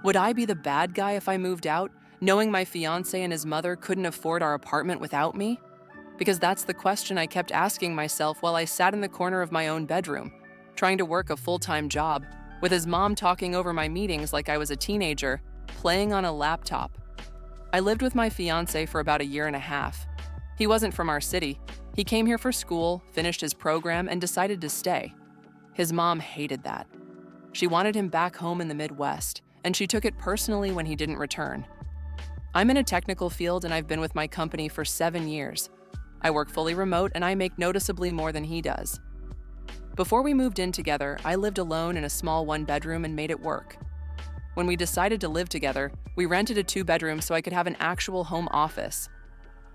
Would I be the bad guy if I moved out, knowing my fiancé and his mother couldn't afford our apartment without me? Because that's the question I kept asking myself while I sat in the corner of my own bedroom, trying to work a full-time job, with his mom talking over my meetings like I was a teenager, playing on a laptop. I lived with my fiancé for about a year and a half. He wasn't from our city. He came here for school, finished his program, and decided to stay. His mom hated that. She wanted him back home in the Midwest, and she took it personally when he didn't return. I'm in a technical field and I've been with my company for 7 years. I work fully remote and I make noticeably more than he does. Before we moved in together, I lived alone in a small 1-bedroom and made it work. When we decided to live together, we rented a 2-bedroom so I could have an actual home office.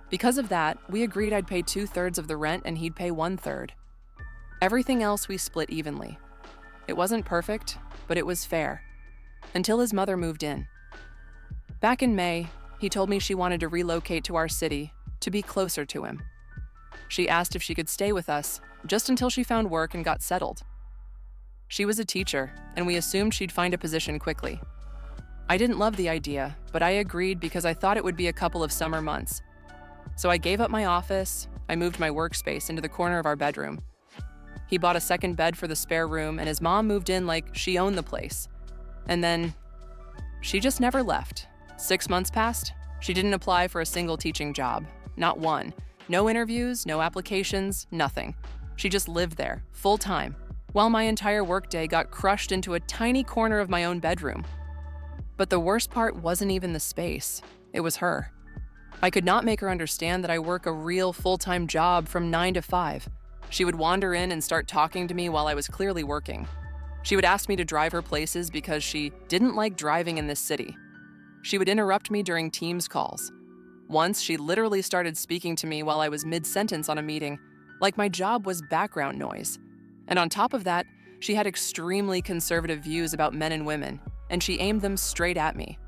Because of that, we agreed I'd pay 2/3 of the rent and he'd pay 1/3. Everything else we split evenly. It wasn't perfect, but it was fair. Until his mother moved in. Back in May, he told me she wanted to relocate to our city to be closer to him. She asked if she could stay with us just until she found work and got settled. She was a teacher, and we assumed she'd find a position quickly. I didn't love the idea, but I agreed because I thought it would be a couple of summer months. So I gave up my office, I moved my workspace into the corner of our bedroom. He bought a second bed for the spare room, and his mom moved in like she owned the place. And then, she just never left. 6 months passed. She didn't apply for a single teaching job. Not one. No interviews, no applications, nothing. She just lived there, full-time, while my entire workday got crushed into a tiny corner of my own bedroom. But the worst part wasn't even the space. It was her. I could not make her understand that I work a real full-time job from 9 to 5. She would wander in and start talking to me while I was clearly working. She would ask me to drive her places because she didn't like driving in this city. She would interrupt me during Teams calls. Once, she literally started speaking to me while I was mid-sentence on a meeting, like my job was background noise. And on top of that, she had extremely conservative views about men and women, and she aimed them straight at me.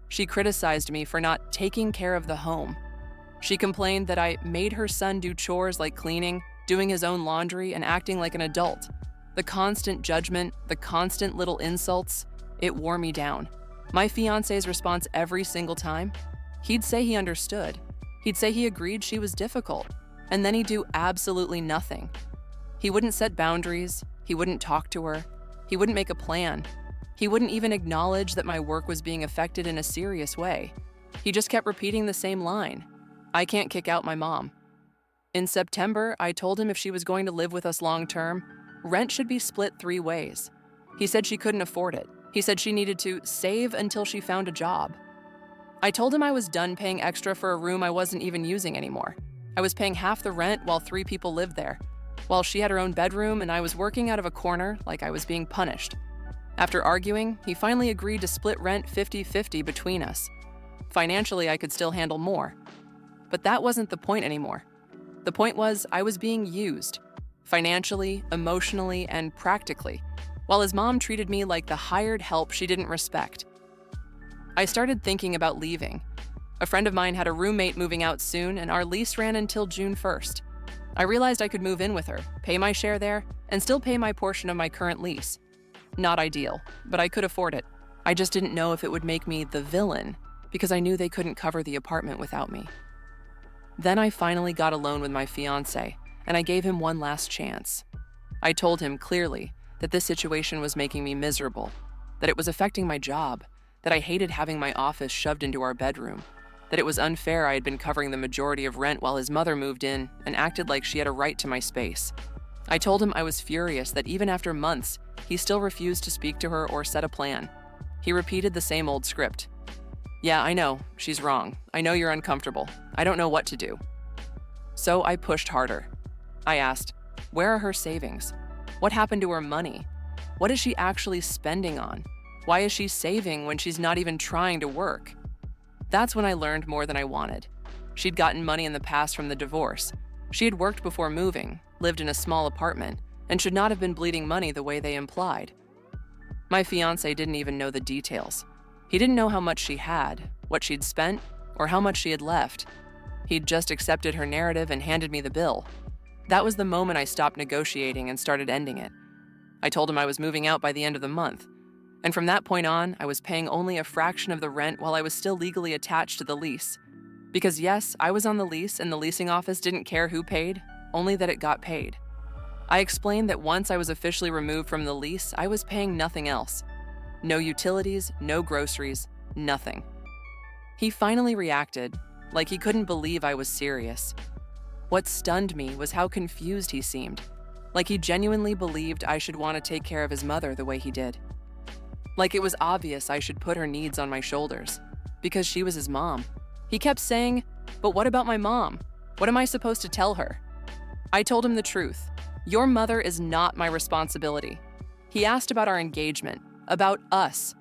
She criticized me for not taking care of the home. She complained that I made her son do chores like cleaning, doing his own laundry, and acting like an adult. The constant judgment, the constant little insults, it wore me down. My fiancé's response every single time? He'd say he understood. He'd say he agreed she was difficult, and then he'd do absolutely nothing. He wouldn't set boundaries, he wouldn't talk to her, he wouldn't make a plan. He wouldn't even acknowledge that my work was being affected in a serious way. He just kept repeating the same line. I can't kick out my mom. In September, I told him if she was going to live with us long-term, rent should be split 3 ways. He said she couldn't afford it. He said she needed to save until she found a job. I told him I was done paying extra for a room I wasn't even using anymore. I was paying half the rent while 3 people lived there, while she had her own bedroom and I was working out of a corner like I was being punished. After arguing, he finally agreed to split rent 50-50 between us. Financially, I could still handle more. But that wasn't the point anymore. The point was I was being used, financially, emotionally, and practically, while his mom treated me like the hired help she didn't respect. I started thinking about leaving. A friend of mine had a roommate moving out soon, and our lease ran until June 1st. I realized I could move in with her, pay my share there, and still pay my portion of my current lease. Not ideal, but I could afford it. I just didn't know if it would make me the villain, because I knew they couldn't cover the apartment without me. Then I finally got alone with my fiancé, and I gave him one last chance. I told him clearly that this situation was making me miserable, that it was affecting my job, that I hated having my office shoved into our bedroom, that it was unfair I had been covering the majority of rent while his mother moved in and acted like she had a right to my space. I told him I was furious that even after months, he still refused to speak to her or set a plan. He repeated the same old script. Yeah, I know, she's wrong. I know you're uncomfortable. I don't know what to do. So I pushed harder. I asked, where are her savings? What happened to her money? What is she actually spending on? Why is she saving when she's not even trying to work? That's when I learned more than I wanted. She'd gotten money in the past from the divorce. She had worked before moving, lived in a small apartment, and should not have been bleeding money the way they implied. My fiancé didn't even know the details. He didn't know how much she had, what she'd spent, or how much she had left. He'd just accepted her narrative and handed me the bill. That was the moment I stopped negotiating and started ending it. I told him I was moving out by the end of the month. And from that point on, I was paying only a fraction of the rent while I was still legally attached to the lease. Because yes, I was on the lease and the leasing office didn't care who paid, only that it got paid. I explained that once I was officially removed from the lease, I was paying nothing else. No utilities, no groceries, nothing. He finally reacted, like he couldn't believe I was serious. What stunned me was how confused he seemed, like he genuinely believed I should want to take care of his mother the way he did. Like it was obvious I should put her needs on my shoulders, because she was his mom. He kept saying, "But what about my mom? What am I supposed to tell her?" I told him the truth. Your mother is not my responsibility. He asked about our engagement, about us,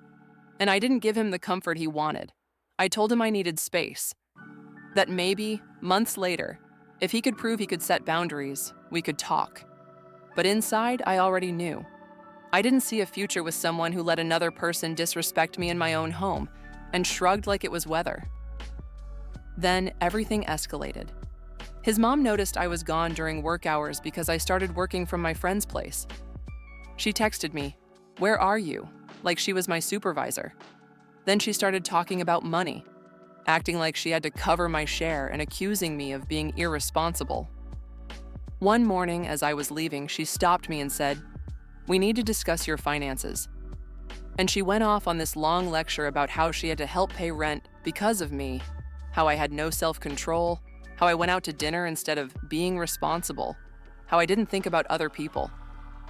and I didn't give him the comfort he wanted. I told him I needed space, that maybe, months later, if he could prove he could set boundaries, we could talk. But inside, I already knew. I didn't see a future with someone who let another person disrespect me in my own home and shrugged like it was weather. Then everything escalated. His mom noticed I was gone during work hours because I started working from my friend's place. She texted me, "Where are you?" like she was my supervisor. Then she started talking about money, acting like she had to cover my share and accusing me of being irresponsible. One morning, as I was leaving, she stopped me and said, "We need to discuss your finances." And she went off on this long lecture about how she had to help pay rent because of me, how I had no self-control, how I went out to dinner instead of being responsible, how I didn't think about other people.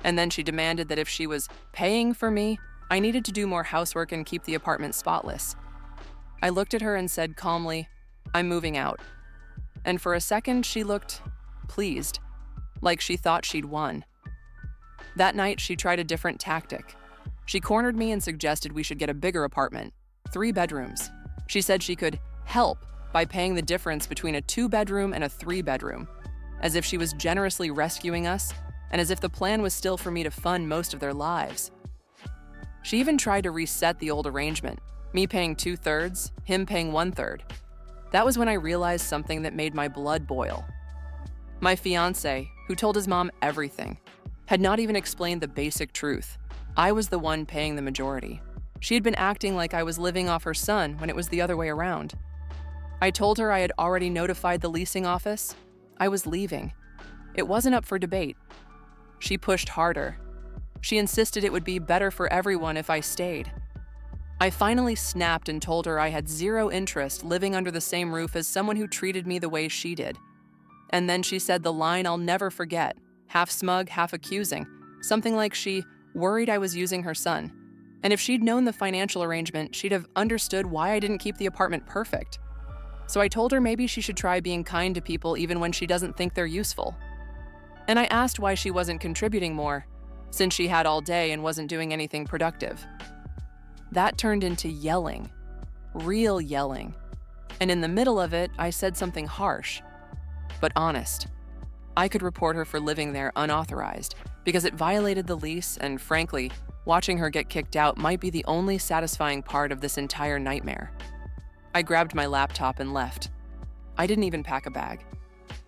And then she demanded that if she was paying for me, I needed to do more housework and keep the apartment spotless. I looked at her and said calmly, "I'm moving out." And for a second, she looked pleased, like she thought she'd won. That night, she tried a different tactic. She cornered me and suggested we should get a bigger apartment, 3 bedrooms. She said she could help by paying the difference between a 2-bedroom and a 3-bedroom, as if she was generously rescuing us, and as if the plan was still for me to fund most of their lives. She even tried to reset the old arrangement, me paying 2/3, him paying 1/3. That was when I realized something that made my blood boil. My fiancé, who told his mom everything, had not even explained the basic truth. I was the one paying the majority. She had been acting like I was living off her son when it was the other way around. I told her I had already notified the leasing office. I was leaving. It wasn't up for debate. She pushed harder. She insisted it would be better for everyone if I stayed. I finally snapped and told her I had zero interest living under the same roof as someone who treated me the way she did. And then she said the line I'll never forget, half smug, half accusing, something like she worried I was using her son. And if she'd known the financial arrangement, she'd have understood why I didn't keep the apartment perfect. So I told her maybe she should try being kind to people even when she doesn't think they're useful. And I asked why she wasn't contributing more, since she had all day and wasn't doing anything productive. That turned into yelling, real yelling. And in the middle of it, I said something harsh, but honest. I could report her for living there unauthorized because it violated the lease, and frankly, watching her get kicked out might be the only satisfying part of this entire nightmare. I grabbed my laptop and left. I didn't even pack a bag.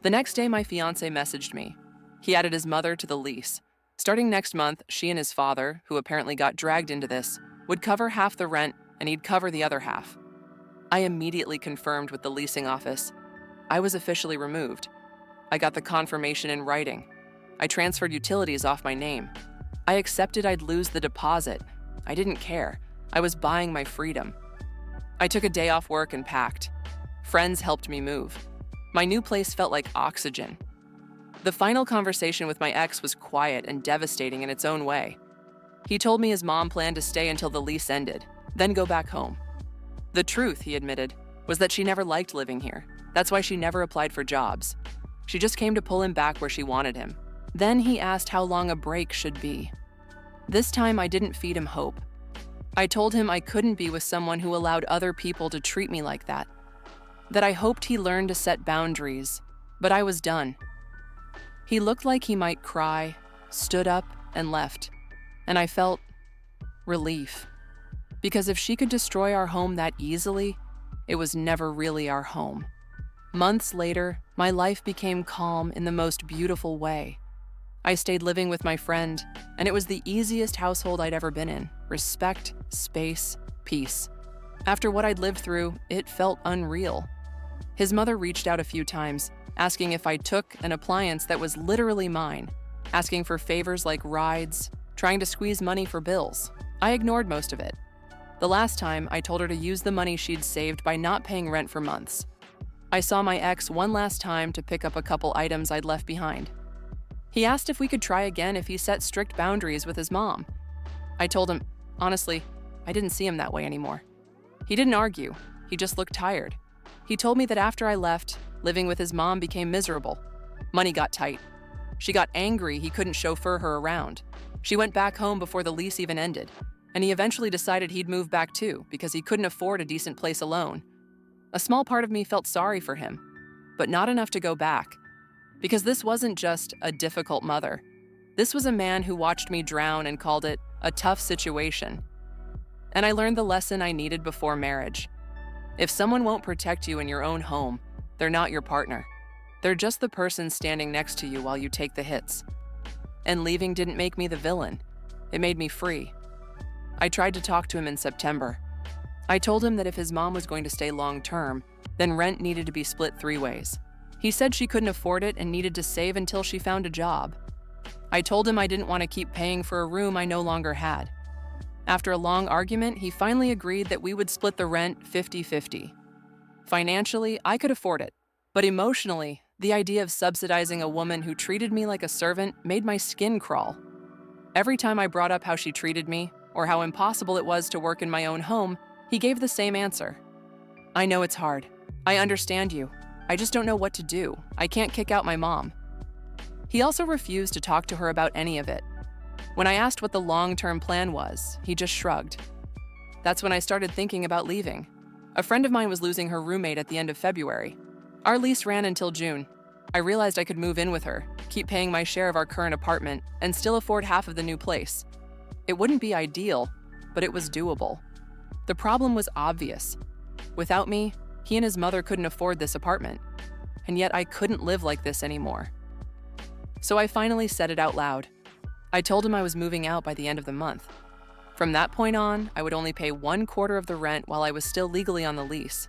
The next day, my fiancé messaged me. He added his mother to the lease. Starting next month, she and his father, who apparently got dragged into this, would cover half the rent and he'd cover the other half. I immediately confirmed with the leasing office. I was officially removed. I got the confirmation in writing. I transferred utilities off my name. I accepted I'd lose the deposit. I didn't care. I was buying my freedom. I took a day off work and packed. Friends helped me move. My new place felt like oxygen. The final conversation with my ex was quiet and devastating in its own way. He told me his mom planned to stay until the lease ended, then go back home. The truth, he admitted, was that she never liked living here. That's why she never applied for jobs. She just came to pull him back where she wanted him. Then he asked how long a break should be. This time I didn't feed him hope. I told him I couldn't be with someone who allowed other people to treat me like that. That I hoped he learned to set boundaries, but I was done. He looked like he might cry, stood up, and left. And I felt relief. Because if she could destroy our home that easily, it was never really our home. Months later, my life became calm in the most beautiful way. I stayed living with my friend, and it was the easiest household I'd ever been in. Respect, space, peace. After what I'd lived through, it felt unreal. His mother reached out a few times, asking if I took an appliance that was literally mine, asking for favors like rides, trying to squeeze money for bills. I ignored most of it. The last time, I told her to use the money she'd saved by not paying rent for months. I saw my ex one last time to pick up a couple items I'd left behind. He asked if we could try again if he set strict boundaries with his mom. I told him, honestly, I didn't see him that way anymore. He didn't argue, he just looked tired. He told me that after I left, living with his mom became miserable. Money got tight. She got angry he couldn't chauffeur her around. She went back home before the lease even ended, and he eventually decided he'd move back too because he couldn't afford a decent place alone. A small part of me felt sorry for him, but not enough to go back. Because this wasn't just a difficult mother. This was a man who watched me drown and called it a tough situation. And I learned the lesson I needed before marriage. If someone won't protect you in your own home, they're not your partner. They're just the person standing next to you while you take the hits. And leaving didn't make me the villain. It made me free. I tried to talk to him in September. I told him that if his mom was going to stay long-term, then rent needed to be split 3 ways. He said she couldn't afford it and needed to save until she found a job. I told him I didn't want to keep paying for a room I no longer had. After a long argument, he finally agreed that we would split the rent 50-50. Financially, I could afford it, but emotionally, the idea of subsidizing a woman who treated me like a servant made my skin crawl. Every time I brought up how she treated me, or how impossible it was to work in my own home, he gave the same answer. I know it's hard. I understand you. I just don't know what to do. I can't kick out my mom. He also refused to talk to her about any of it. When I asked what the long-term plan was, he just shrugged. That's when I started thinking about leaving. A friend of mine was losing her roommate at the end of February. Our lease ran until June. I realized I could move in with her, keep paying my share of our current apartment, and still afford half of the new place. It wouldn't be ideal, but it was doable. The problem was obvious. Without me, he and his mother couldn't afford this apartment, and yet I couldn't live like this anymore. So I finally said it out loud. I told him I was moving out by the end of the month. From that point on, I would only pay 1/4 of the rent while I was still legally on the lease.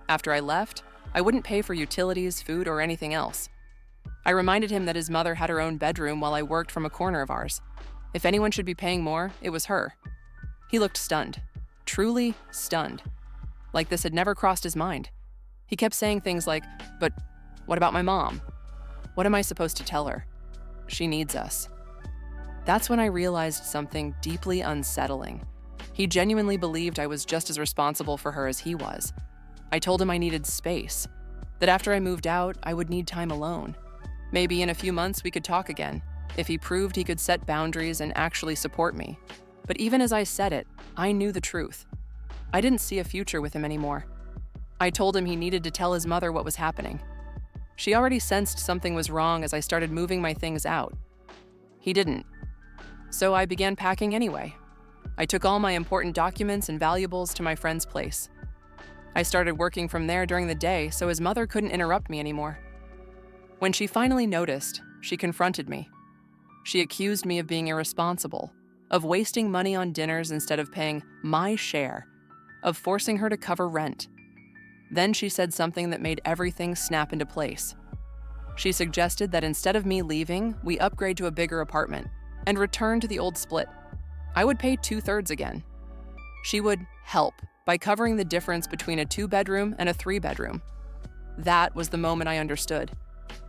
After I left, I wouldn't pay for utilities, food, or anything else. I reminded him that his mother had her own bedroom while I worked from a corner of ours. If anyone should be paying more, it was her. He looked stunned, truly stunned, like this had never crossed his mind. He kept saying things like, "But what about my mom? What am I supposed to tell her? She needs us." That's when I realized something deeply unsettling. He genuinely believed I was just as responsible for her as he was. I told him I needed space, that after I moved out, I would need time alone. Maybe in a few months we could talk again, if he proved he could set boundaries and actually support me. But even as I said it, I knew the truth. I didn't see a future with him anymore. I told him he needed to tell his mother what was happening. She already sensed something was wrong as I started moving my things out. He didn't. So I began packing anyway. I took all my important documents and valuables to my friend's place. I started working from there during the day so his mother couldn't interrupt me anymore. When she finally noticed, she confronted me. She accused me of being irresponsible, of wasting money on dinners instead of paying my share, of forcing her to cover rent. Then she said something that made everything snap into place. She suggested that instead of me leaving, we upgrade to a bigger apartment and return to the old split. I would pay 2/3 again. She would help by covering the difference between a 2-bedroom and a 3-bedroom. That was the moment I understood.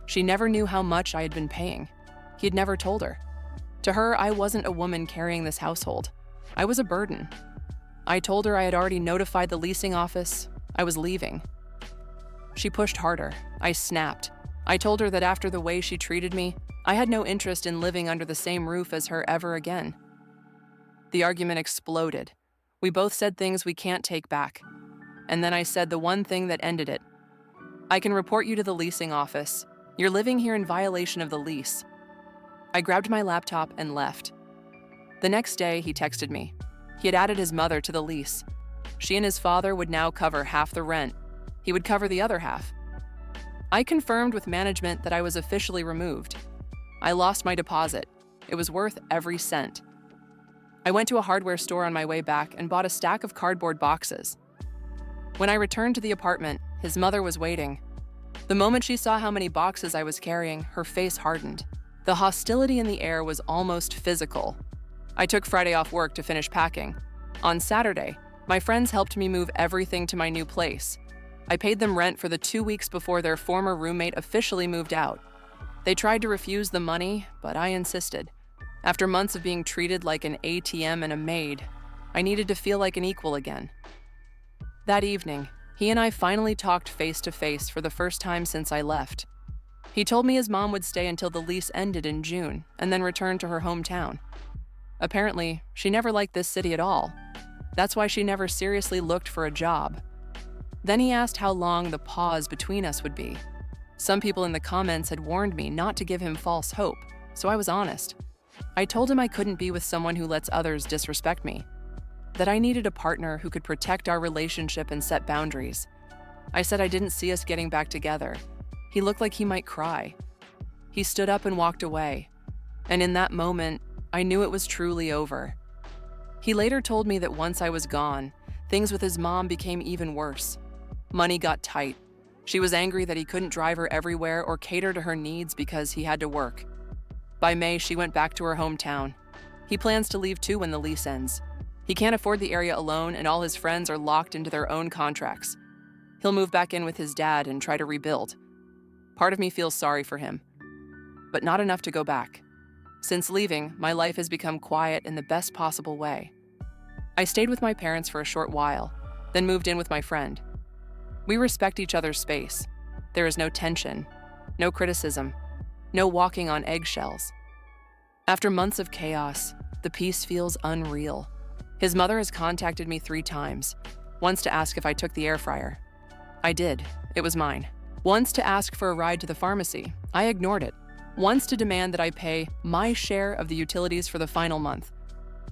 She never knew how much I had been paying. He had never told her. To her, I wasn't a woman carrying this household. I was a burden. I told her I had already notified the leasing office. I was leaving. She pushed harder. I snapped. I told her that after the way she treated me, I had no interest in living under the same roof as her ever again. The argument exploded. We both said things we can't take back. And then I said the one thing that ended it. I can report you to the leasing office. You're living here in violation of the lease. I grabbed my laptop and left. The next day, he texted me. He had added his mother to the lease. She and his father would now cover half the rent. He would cover the other half. I confirmed with management that I was officially removed. I lost my deposit. It was worth every cent. I went to a hardware store on my way back and bought a stack of cardboard boxes. When I returned to the apartment, his mother was waiting. The moment she saw how many boxes I was carrying, her face hardened. The hostility in the air was almost physical. I took Friday off work to finish packing. On Saturday, my friends helped me move everything to my new place. I paid them rent for the 2 weeks before their former roommate officially moved out. They tried to refuse the money, but I insisted. After months of being treated like an ATM and a maid, I needed to feel like an equal again. That evening, he and I finally talked face to face for the first time since I left. He told me his mom would stay until the lease ended in June and then return to her hometown. Apparently, she never liked this city at all. That's why she never seriously looked for a job. Then he asked how long the pause between us would be. Some people in the comments had warned me not to give him false hope, so I was honest. I told him I couldn't be with someone who lets others disrespect me, that I needed a partner who could protect our relationship and set boundaries. I said I didn't see us getting back together. He looked like he might cry. He stood up and walked away, and in that moment, I knew it was truly over. He later told me that once I was gone, things with his mom became even worse. Money got tight. She was angry that he couldn't drive her everywhere or cater to her needs because he had to work. By May, she went back to her hometown. He plans to leave too when the lease ends. He can't afford the area alone, and all his friends are locked into their own contracts. He'll move back in with his dad and try to rebuild. Part of me feels sorry for him, but not enough to go back. Since leaving, my life has become quiet in the best possible way. I stayed with my parents for a short while, then moved in with my friend. We respect each other's space. There is no tension, no criticism, no walking on eggshells. After months of chaos, the peace feels unreal. His mother has contacted me 3 times, once to ask if I took the air fryer. I did. It was mine. Once to ask for a ride to the pharmacy. I ignored it. Once to demand that I pay my share of the utilities for the final month.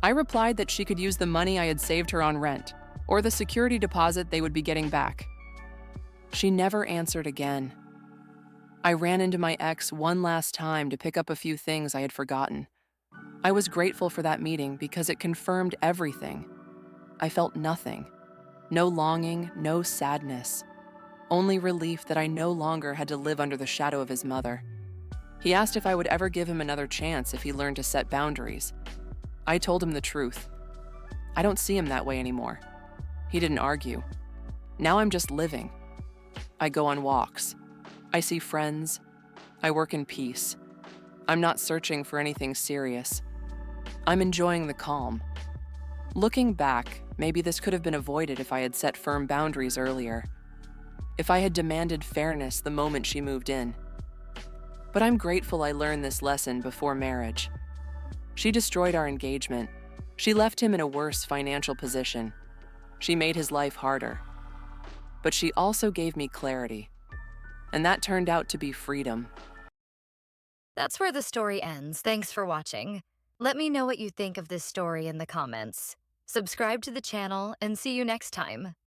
I replied that she could use the money I had saved her on rent, or the security deposit they would be getting back. She never answered again. I ran into my ex one last time to pick up a few things I had forgotten. I was grateful for that meeting because it confirmed everything. I felt nothing. No longing, no sadness. Only relief that I no longer had to live under the shadow of his mother. He asked if I would ever give him another chance if he learned to set boundaries. I told him the truth. I don't see him that way anymore. He didn't argue. Now I'm just living. I go on walks. I see friends. I work in peace. I'm not searching for anything serious. I'm enjoying the calm. Looking back, maybe this could have been avoided if I had set firm boundaries earlier. If I had demanded fairness the moment she moved in. But I'm grateful I learned this lesson before marriage. She destroyed our engagement. She left him in a worse financial position. She made his life harder. But she also gave me clarity. And that turned out to be freedom. That's where the story ends. Thanks for watching. Let me know what you think of this story in the comments. Subscribe to the channel and see you next time.